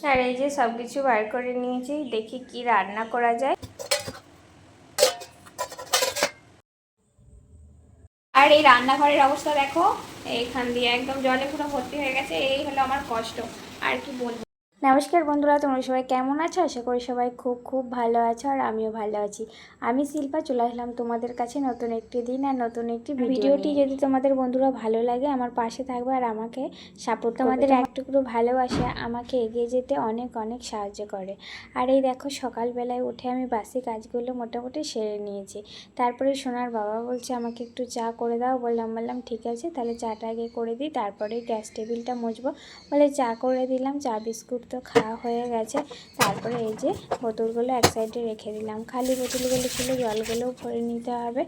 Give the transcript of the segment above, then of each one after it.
আর এই যে সব কিছু বার করে নিয়েছি, দেখি কি রান্না করা যায়। আর এই রান্নাঘরের অবস্থা দেখো, এইখান দিয়ে একদম জলে পুরো ভর্তি হয়ে গেছে। এই হলো আমার কষ্ট, আর কি বলবো। নমস্কার বন্ধুরা, তোমরা সবাই কেমন আছো? আশা করি সবাই খুব খুব ভালো আছো, আর আমিও ভালো আছি। আমি শিল্পা চলে আসলাম তোমাদের কাছে নতুন একটি দিন আর নতুন একটি ভিডিওটি যদি তোমাদের বন্ধুরা ভালো লাগে আমার পাশে থাকবে আর আমাকে সাপোর্ট, তোমাদের একটুকরো ভালোবাসা আমাকে এগিয়ে যেতে অনেক অনেক সাহায্য করে। আর এই দেখো, সকালবেলায় উঠে আমি বাসি কাজগুলো মোটামুটি সেরে নিয়েছি। তারপরে সোনার বাবা বলছে আমাকে একটু চা করে দাও। বললাম ঠিক আছে, তাহলে চাটা আগে করে দিই, তারপরে গ্যাস টেবিলটা মুছবো। বলে চা করে দিলাম। চা বিস্কুট তো খাওয়া হয়ে গেছে। তারপরে এই যে বোতলগুলো এক সাইডে রেখে দিলাম, খালি বোতলগুলো ছিল, জলগুলোও ভরে নিতে হবে।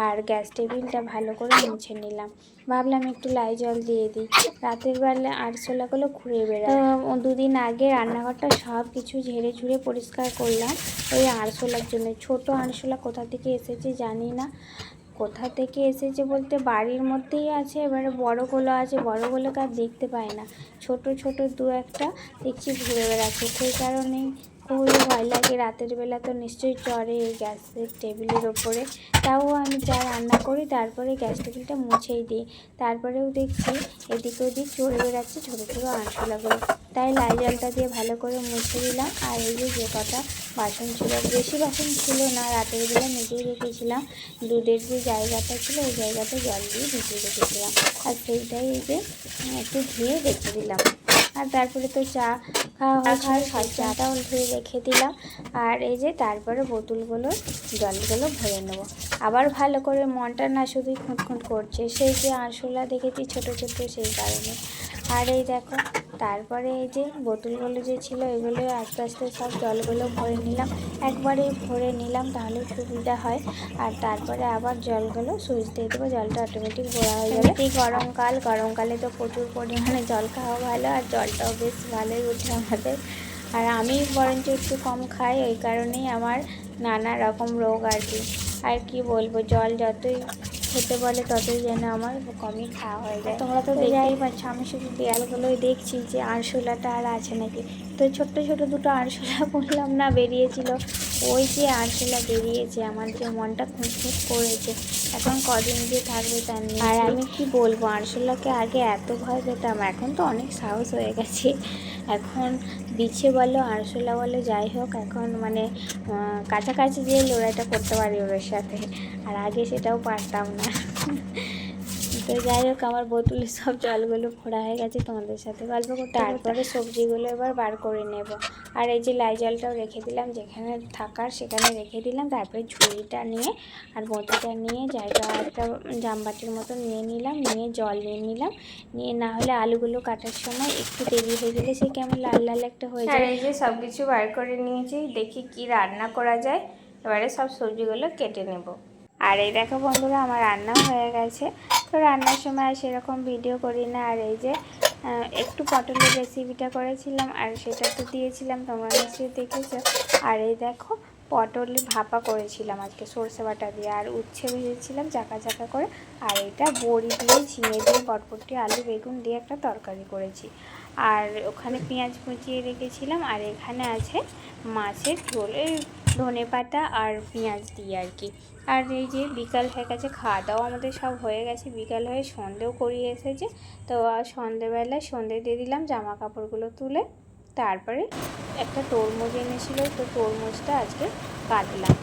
আর গ্যাস টেবিলটা ভালো করে মুছে নিলাম। ভাবলাম একটু লাই জল দিয়ে দিই, রাতের বেলা আরশোলাগুলো ঘুরে বেড়ায়। তো দুদিন আগে রান্নাঘরটা সব কিছু ঝেড়ে ঝুড়ে পরিষ্কার করলাম ওই আরশোলার জন্য। ছোট আরশোলা কোথা থেকে এসেছে জানি না। কোথা থেকে এসেছে বলতে বাড়ির মধ্যেই আছে, এবারে বড়গুলো আছে, বড়গুলোকে আর দেখতে পাই না। ছোট ছোট দু একটা দেখছি ঘুরে বেড়াচ্ছে, সেই কারণেই খুবই ভয় লাগে। রাতের বেলা তো নিশ্চয়ই চড়ে এই গ্যাসের টেবিলের ওপরে। তাও আমি যা রান্না করি তারপরে গ্যাস টেবিলটা মুছেই দিই। তারপরেও দেখছি এদিক ওদিক চড়ে বেড়াচ্ছে ছোটো ছোটো আরশোলাগুলো। তাই লাই জলটা দিয়ে ভালো করে মুছে দিলাম। আর এই যে কটা বাসন ছিল, বেশি বাসন ছিল না, রাতের বেলা মেজেই রেখেছিলাম। দুধের যে জায়গাটা ছিল ওই জায়গাটা জল দিয়ে ভিজিয়ে রেখেছিলাম, আর সেইটাই এই যে একটু ধুয়ে রেখে দিলাম। আর তারপরে তো চা খাওয়া হয়েছিল, চাটাও ধুয়ে রেখে দিলাম। আর এই যে তারপরে বোতলগুলো জলগুলো ভরে নেবো। আবার ভালো করে মনটা না শুধুই খুঁতখুঁত করছে, সেই যে আরশোলা দেখেছি ছোটো ছোটো, সেই কারণে। আর এই দেখো, তারপরে এই যে বোতলগুলো যে ছিল এগুলো আস্তে আস্তে সব জলগুলো ভরে নিলাম। একবারে ভরে নিলাম তাহলে সুবিধা হয়। আর তারপরে আবার জলগুলো সুইচ দিয়ে দেবো, জলটা অটোমেটিক ভরা হয়ে যাবে। এই গরমকালে তো প্রচুর পরিমাণে জল খাওয়া ভালো, আর জলটাও বেশ ভালোই ওঠে আমাদের। আর আমি বরঞ্চ একটু কম খাই, ওই কারণেই আমার নানা রকম রোগ আর কি। আর কি বলবো, জল যতই খেতে বলে ততই যেন আমার কমই খাওয়া হয়ে যায়। তোমরা তো দেখতেই পাচ্ছ, আমি শুধু দেয়ালগুলোই দেখছি যে আরশোলাটা আর আছে নাকি। তো ছোট্ট ছোট দুটো আরশোলা বললাম না বেরিয়েছিল, ওই যে আরশোলা বেরিয়েছে, আমার যে মনটা খুঁতখুঁত করেছে। এখন কদিন যে থাকবে তার নেই। আর আমি কি বলবো, আরশোলাকে আগে এত ভয় পেতাম, এখন তো অনেক সাহস হয়ে গেছে। এখন বিছে বলো আরশোলা বলো যাই হোক, এখন মানে কাছাকাছি যেয়ে লড়াইটা করতে পারি ওর সাথে। আর আগে সেটাও পারতাম না। তো যাই হোক, আমার বোতলে সব জলগুলো ভরা হয়ে গেছে, তোমাদের সাথে গল্প করতে। তারপরে সবজিগুলো এবার বার করে নেব। আর এই যে লাই জলটাও রেখে দিলাম, যেখানে থাকার সেখানে রেখে দিলাম। তারপরে ঝুড়িটা নিয়ে আর বঁটিটা নিয়ে জায়গা একটা জামবাটির মতো নিয়ে নিলাম, নিয়ে জল নিয়ে নিলাম। নিয়ে না হলে আলুগুলো কাটার সময় একটু দেরি হয়ে গেলে সে কেমন লাল লাল একটা হয়ে যায়। আর এই যে সব কিছু বার করে নিয়েছি, দেখি কি রান্না করা যায়। এবারে সব সবজিগুলো কেটে নেব। আর এই দেখো বন্ধুরা, আমার রান্নাও হয়ে গেছে। তো রান্নার সময় আর সেরকম ভিডিও করি না। আর এই যে একটু পটলের রেসিপিটা করেছিলাম, আর সেটা তো দিয়েছিলাম, তোমরা নিশ্চয়ই দেখেছো। আর এই দেখো, পটলের ভাপা করেছিলাম আজকে সরষে বাটা দিয়ে, আর উচ্ছে ভেজেছিলাম চাকা চাকা করে। আর এটা বড়ি দিয়ে, ঝিঙে দিয়ে, বটবটি, আলু, বেগুন দিয়ে একটা তরকারি করেছি। আর ওখানে পেঁয়াজ কুচিয়ে রেখেছিলাম। আর এখানে আছে মাছের ঝোল, এই ধনেপাতা আর পেঁয়াজ দিয়ে আর কি। আর এই যে বিকাল হয়ে গেছে, খাওয়া দাওয়া আমাদের সব হয়ে গেছে, বিকাল হয়ে সন্ধেও করিয়ে এসেছে। তো সন্ধেবেলায় সন্ধে দিয়ে দিলাম, জামা কাপড়গুলো তুলে। তারপরে একটা তরমুজ এনেছিল, তো তরমুজটা আজকে কাটলাম।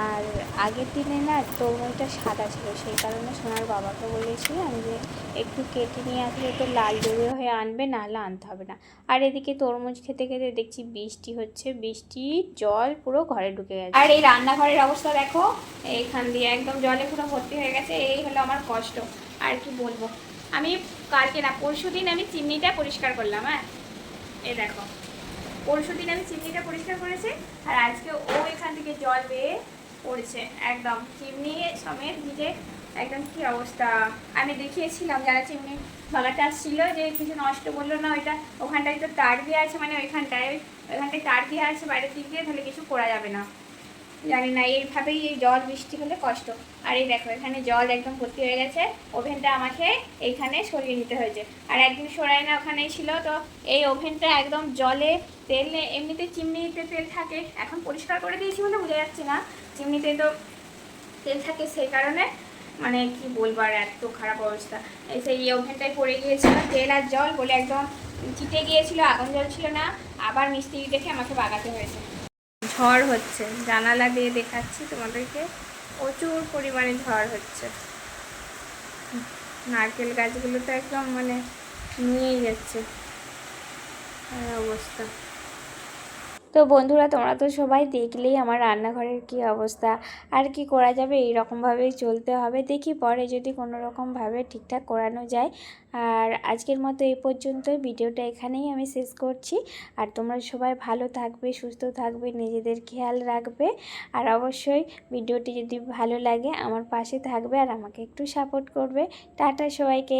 আর আগের দিনে না তরমুজটা সাদা ছিল, সেই কারণে সোনার বাবাকে বলেছিলাম যে একটু কেটে নিয়ে আসলে তো লাল দেবে হয়ে আনবে, নাহলে আনতে হবে না। আর এদিকে তরমুজ খেতে খেতে দেখছি বৃষ্টি হচ্ছে, বৃষ্টির জল পুরো ঘরে ঢুকে গেছে। আর এই রান্নাঘরের অবস্থা দেখো, এইখান দিয়ে একদম জলে পুরো ভর্তি হয়ে গেছে। এই হলো আমার কষ্ট, আর কি বলবো। আমি কালকে না পরশুদিন আমি চিমনিটা পরিষ্কার করলাম। হ্যাঁ, এই দেখো, পরশুদিন আমি চিমনিটা পরিষ্কার করেছি, আর আজকে ও এখান থেকে জল বেয়ে পড়ছে, একদম চিমনি সমেত ভিজে একদম কি অবস্থা। আমি দেখিয়েছিলাম যারা চিমনি ভাগাতে আসছিল যে কিছু নষ্ট করলো না, ওইটা ওখানটায় তো তার দেওয়া আছে, মানে ওইখানটায় তার দেওয়া আছে বাইরের দিক দিয়ে, তাহলে কিছু করা যাবে না। জানি না, এইভাবেই এই জল বৃষ্টি হলে কষ্ট। আর এই দেখো এখানে জল একদম ভর্তি হয়ে গেছে, ওভেনটা আমাকে এইখানে সরিয়ে নিতে হয়েছে। আর একদিন সরাই না ওখানেই ছিল, তো এই ওভেনটা একদম জলে তেল, এমনিতে চিমনিতে তেল থাকে, এখন পরিষ্কার করে দিয়েছি বলে বোঝা যাচ্ছে না, চিমনিতে তো তেল থাকে, সেই কারণে মানে কি বলবো আর, এত খারাপ অবস্থা। সেই ওভেনটাই পড়ে গিয়েছিল, তেল আর জল বলে একদম চিটে গিয়েছিল, আগুন জ্বলছিল না, আবার মিস্ত্রি দেখে আমাকে বাগাতে হয়েছে। ঝড় হচ্ছে, জানালা দিয়ে দেখাচ্ছি তোমাদেরকে, প্রচুর পরিমাণে ঝড় হচ্ছে। নারকেল গাছগুলো তো একদম মানে নিয়েই যাচ্ছে অবস্থা। তো বন্ধুরা, তোমরা তো সবাই দেখলেই আমার রান্নাঘরের কি অবস্থা। আর কি করা যাবে, এই রকমভাবেই চলতে হবে। দেখি পরে যদি কোনো রকমভাবে ঠিকঠাক করানো যায়। আর আজকের মতো এই পর্যন্তই, ভিডিওটা এখানেই আমি শেষ করছি। আর তোমরা সবাই ভালো থাকবে, সুস্থ থাকবে, নিজেদের খেয়াল রাখবে। আর অবশ্যই ভিডিওটি যদি ভালো লাগে আমার পাশে থাকবে আর আমাকে একটু সাপোর্ট করবে। টাটা সবাইকে।